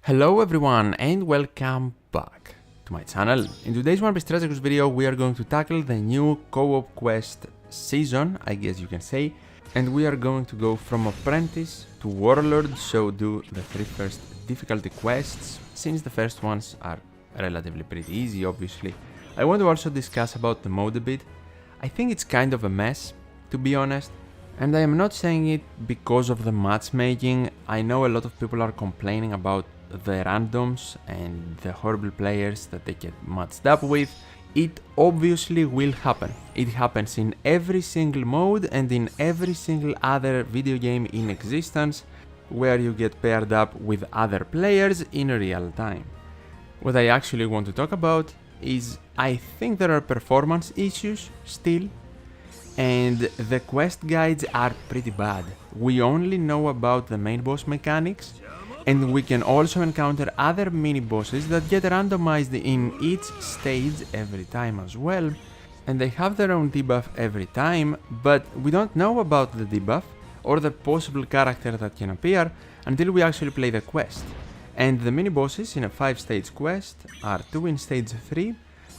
Hello everyone and welcome back to my channel. In today's One Piece Treasure Cruise video we are going to tackle the new co-op quest season, I guess you can say, and we are going to go from Apprentice to Warlord, so do the three first difficulty quests, since the first ones are relatively pretty easy obviously. I want to also discuss about the mode a bit. I think it's kind of a mess, to be honest. And I am not saying it because of the matchmaking. I know a lot of people are complaining about the randoms and the horrible players that they get matched up with. It obviously will happen. It happens in every single mode and in every single other video game in existence where you get paired up with other players in real time. What I actually want to talk about is I think there are performance issues still, and the quest guides are pretty bad. We only know about the main boss mechanics, and we can also encounter other mini bosses that get randomized in each stage every time as well, and they have their own debuff every time, but we don't know about the debuff or the possible character that can appear until we actually play the quest. And the mini bosses in a 5-stage quest are 2 in stage 3,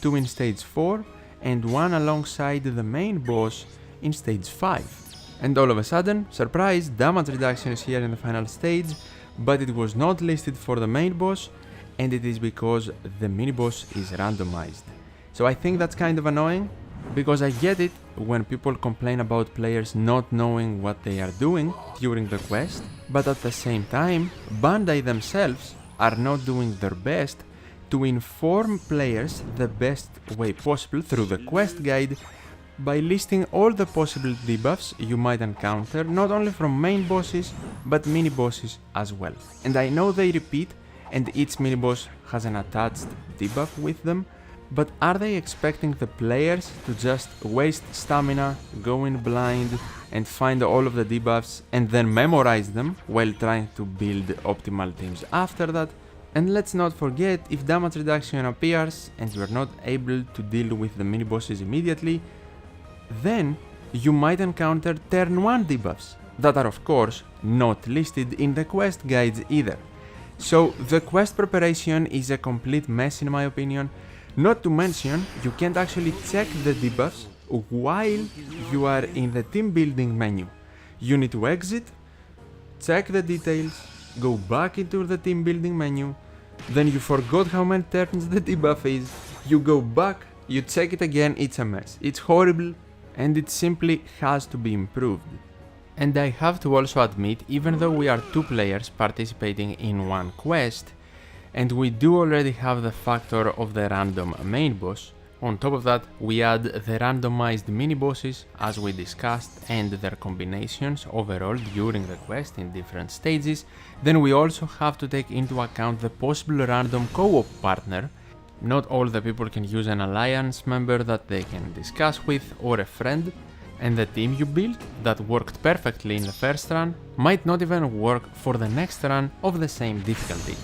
2 in stage 4, and 1 alongside the main boss in stage 5. And all of a sudden, surprise, damage reduction is here in the final stage, but it was not listed for the main boss, and it is because the mini boss is randomized. So I think that's kind of annoying, because I get it when people complain about players not knowing what they are doing during the quest, but at the same time, Bandai themselves are not doing their best to inform players the best way possible through the quest guide by listing all the possible debuffs you might encounter, not only from main bosses but mini bosses as well. And I know they repeat and each mini boss has an attached debuff with them, but are they expecting the players to just waste stamina, go in blind and find all of the debuffs and then memorize them while trying to build optimal teams after that? And let's not forget, if damage reduction appears and you are not able to deal with the mini bosses immediately, then you might encounter turn 1 debuffs that are of course not listed in the quest guides either. So the quest preparation is a complete mess in my opinion, not to mention you can't actually check the debuffs while you are in the team building menu. You need to exit, check the details, go back into the team building menu, then you forgot how many turns the debuff is, you go back, you check it again, it's a mess. It's horrible and it simply has to be improved. And I have to also admit, even though we are 2 players participating in one quest, and we do already have the factor of the random main boss, on top of that we add the randomized mini bosses as we discussed and their combinations overall during the quest in different stages, then we also have to take into account the possible random co-op partner. Not all the people can use an alliance member that they can discuss with or a friend, and the team you built that worked perfectly in the first run might not even work for the next run of the same difficulty.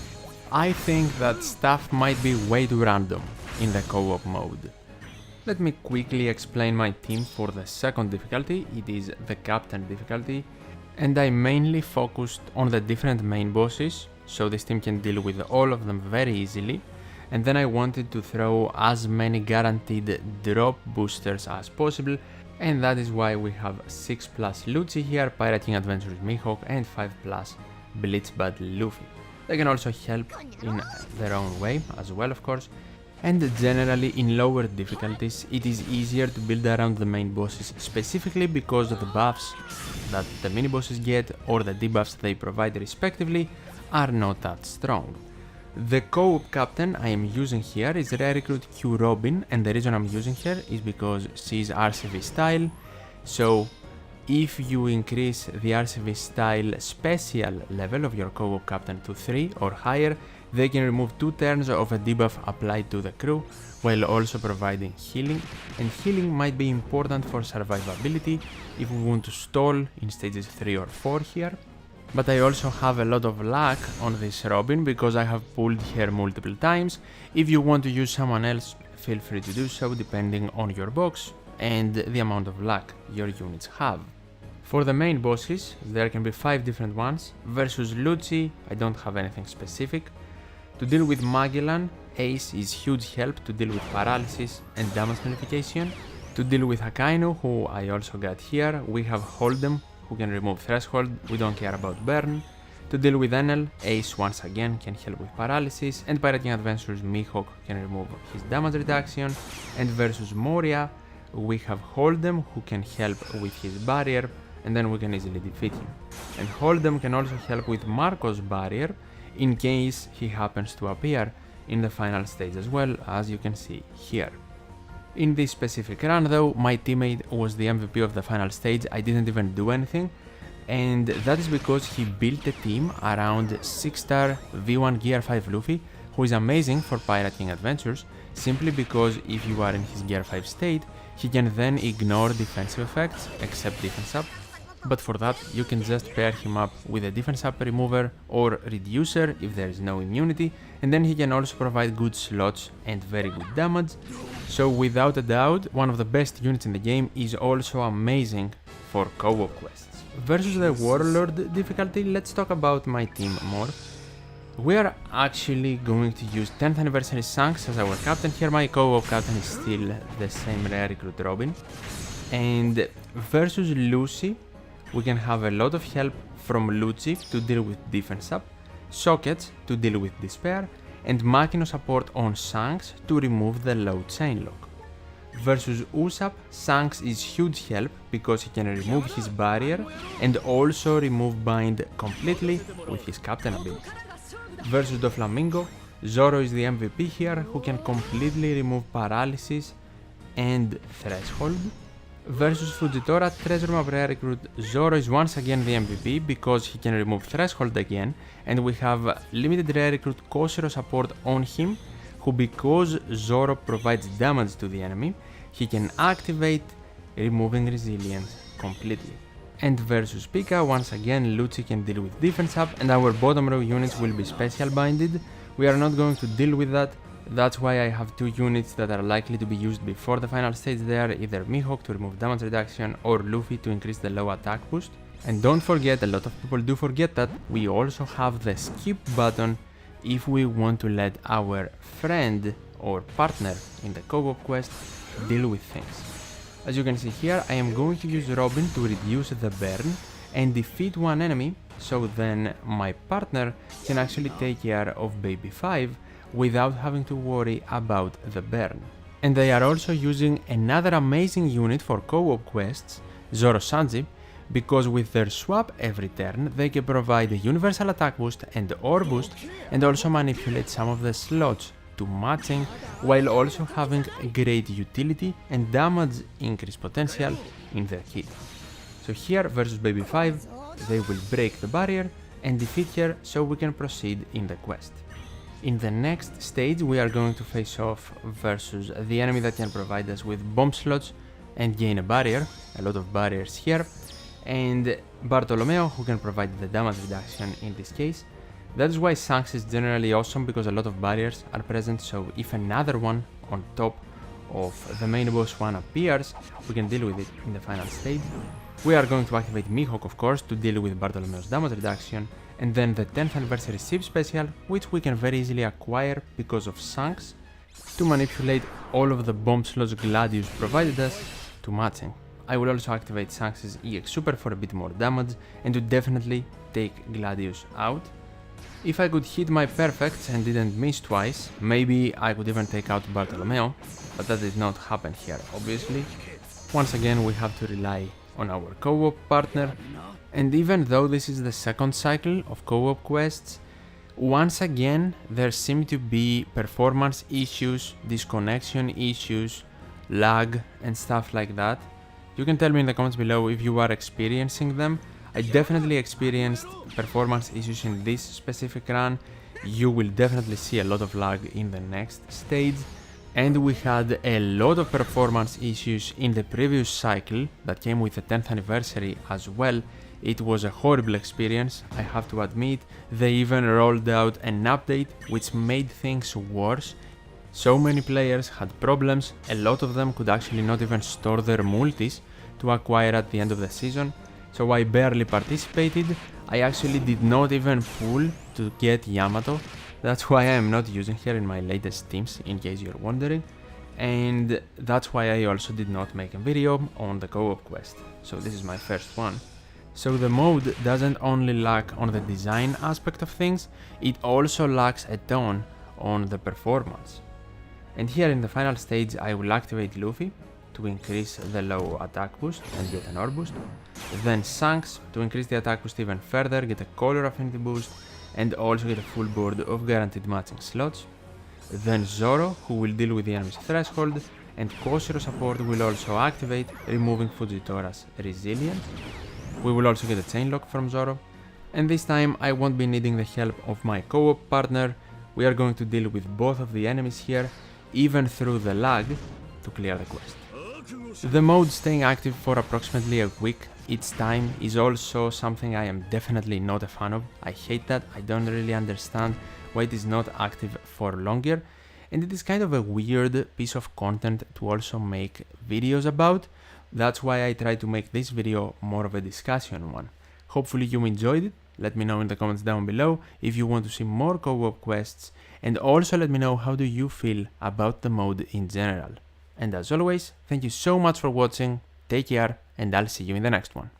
I think that stuff might be way too random in the co-op mode. Let me quickly explain my team for the second difficulty. It is the captain difficulty, and I mainly focused on the different main bosses, so this team can deal with all of them very easily, and then I wanted to throw as many guaranteed drop boosters as possible, and that is why we have 6+ Lucci here, Pirating Adventures Mihawk, and 5+ Blitzbad Luffy. They can also help in their own way as well of course, and generally in lower difficulties it is easier to build around the main bosses, specifically because of the buffs that the mini bosses get or the debuffs they provide respectively are not that strong. The co-op captain I am using here is Rare Recruit Q Robin, and the reason I'm using her is because she's RCV style, so if you increase the RCV style special level of your co-op captain to 3 or higher, they can remove 2 turns of a debuff applied to the crew, while also providing healing, and healing might be important for survivability if we want to stall in stages 3 or 4 here. But I also have a lot of luck on this Robin because I have pulled her multiple times. If you want to use someone else, feel free to do so depending on your box and the amount of luck your units have. For the main bosses, there can be 5 different ones. Versus Lucci, I don't have anything specific. To deal with Magellan, Ace is huge help to deal with paralysis and damage nullification. To deal with Akainu, who I also got here, we have Hold'em, who can remove Threshold, we don't care about Burn. To deal with Enel, Ace once again can help with paralysis, and Pirating Adventures Mihawk can remove his damage reduction. And versus Moria, we have Hold'em, who can help with his barrier, and then we can easily defeat him. And Hold'em can also help with Marco's barrier, in case he happens to appear in the final stage as well, as you can see here. In this specific run though, my teammate was the MVP of the final stage, I didn't even do anything, and that is because he built a team around 6-star V1 Gear 5 Luffy, who is amazing for Pirating Adventures, simply because if you are in his Gear 5 state, he can then ignore defensive effects, except defense up. But for that, you can just pair him up with a defense up remover or reducer if there is no immunity, and then he can also provide good slots and very good damage. So without a doubt, one of the best units in the game is also amazing for co-op quests. Versus the Warlord difficulty, let's talk about my team more. We are actually going to use 10th anniversary Shanks as our captain. Here my co-op captain is still the same rare recruit Robin. And versus Lucy, we can have a lot of help from Lucci to deal with defense up, Sockets to deal with despair, and Makino support on Shanks to remove the low chain lock. Versus Usopp, Shanks is huge help because he can remove his barrier and also remove bind completely with his captain ability. Versus Doflamingo, Zoro is the MVP here, who can completely remove paralysis and threshold. Versus Fujitora, Treasure Map Rare Recruit Zoro is once again the MVP because he can remove Threshold again, and we have limited Rare Recruit Koshiro support on him, who because Zoro provides damage to the enemy, he can activate removing Resilience completely. And versus Pika, once again Lucci can deal with defense up, and our bottom row units will be special binded. We are not going to deal with that. That's why I have 2 units that are likely to be used before the final stage there, either Mihawk to remove damage reduction or Luffy to increase the low attack boost. And don't forget, a lot of people do forget that we also have the skip button if we want to let our friend or partner in the co-op quest deal with things. As you can see here, I am going to use Robin to reduce the burn and defeat one enemy, so then my partner can actually take care of Baby 5 without having to worry about the burn. And they are also using another amazing unit for co-op quests, Zoro Sanji, because with their swap every turn they can provide a universal attack boost and ore boost, and also manipulate some of the slots to matching, while also having great utility and damage increase potential in their kit. So here versus Baby 5, they will break the barrier and defeat her, so we can proceed in the quest. In the next stage we are going to face off versus the enemy that can provide us with bomb slots and gain a barrier, a lot of barriers here, and Bartolomeo, who can provide the damage reduction in this case. That is why Shanks is generally awesome, because a lot of barriers are present, so if another one on top of the main boss one appears, we can deal with it in the final stage. We are going to activate Mihawk, of course, to deal with Bartolomeo's damage reduction, and then the 10th anniversary ship special, which we can very easily acquire because of Shanks, to manipulate all of the bomb slots Gladius provided us to matching. I will also activate Shanks' EX Super for a bit more damage and to definitely take Gladius out. If I could hit my perfects and didn't miss twice, maybe I could even take out Bartolomeo, but that did not happen here, obviously. Once again we have to rely on our co-op partner, and even though this is the second cycle of co-op quests, once again there seem to be performance issues, disconnection issues, lag and stuff like that. You can tell me in the comments below if you are experiencing them. I definitely experienced performance issues in this specific run. You will definitely see a lot of lag in the next stage. And we had a lot of performance issues in the previous cycle that came with the 10th anniversary as well. It was a horrible experience, I have to admit. They even rolled out an update which made things worse. So many players had problems, a lot of them could actually not even store their multis to acquire at the end of the season. so I barely participated. I actually did not even pull to get Yamato. That's why I am not using her in my latest teams, in case you're wondering. And that's why I also did not make a video on the co-op quest. So this is my first one. So the mode doesn't only lack on the design aspect of things, it also lacks a ton on the performance. And here in the final stage I will activate Luffy to increase the low attack boost and get an orb boost, then Shanks to increase the attack boost even further, get a color affinity boost, and also get a full board of guaranteed matching slots, then Zoro, who will deal with the enemy's threshold, and Koshiro support will also activate, removing Fujitora's resilience. We will also get a chain lock from Zoro, and this time I won't be needing the help of my co-op partner. We are going to deal with both of the enemies here, even through the lag, to clear the quest. The mode staying active for approximately a week each time is also something I am definitely not a fan of. I hate that. I don't really understand why it is not active for longer, and it is kind of a weird piece of content to also make videos about. That's why I try to make this video more of a discussion one. Hopefully you enjoyed it. Let me know in the comments down below if you want to see more co-op quests, and also let me know how do you feel about the mode in general. And as always, thank you so much for watching, take care, and I'll see you in the next one.